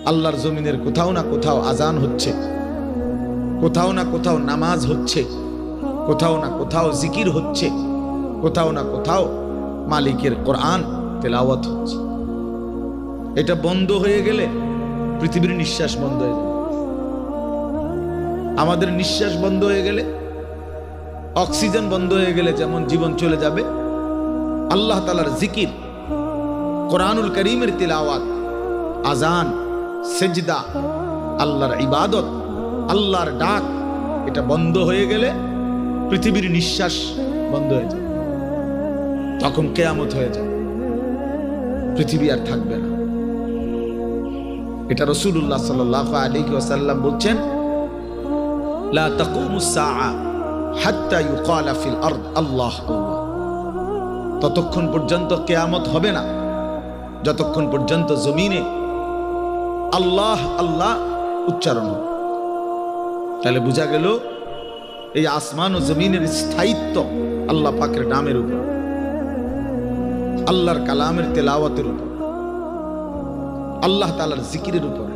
আল্লাহর জমিনের কোথাও না কোথাও আজান হচ্ছে, কোথাও না কোথাও নামাজ হচ্ছে, কোথাও না কোথাও জিকির হচ্ছে, কোথাও না কোথাও মালিকের কোরআন তেলাওয়াত হচ্ছে। এটা বন্ধ হয়ে গেলে পৃথিবীর নিঃশ্বাস বন্ধ হয়ে যাবে। আমাদের নিঃশ্বাস বন্ধ হয়ে গেলে, অক্সিজেন বন্ধ হয়ে গেলে যেমন জীবন চলে যাবে, আল্লাহ তাআলার জিকির, কোরআনুল কারীমের তিলাওয়াত, আজান, সেজদা, আল্লাহর ইবাদত, আল্লাহর ডাক, এটা বন্ধ হয়ে গেলে পৃথিবীর নিঃশ্বাস বন্ধ হয়ে যাবে। তখন কিয়ামত হয়ে যাবে, পৃথিবী আর থাকবে না। এটা রাসূলুল্লাহ সাল্লাল্লাহু আলাইহি ওয়াসাল্লাম বলছেন, লা তাকুমুস সাআ হাত্তা ইউকালা ফিল আরদ আল্লাহ আল্লাহ। ততক্ষণ পর্যন্ত কিয়ামত হবে না যতক্ষণ পর্যন্ত জমিনে আল্লাহ আল্লাহ উচ্চারণ হবে। তাহলে বোঝা গেল এই আসমান ও জমিনের স্থায়িত্ব আল্লাহ পাকের নামের উপর, আল্লাহর কালামের তেলাওয়াতের উপর, আল্লাহ তাআলার জিকিরের উপর।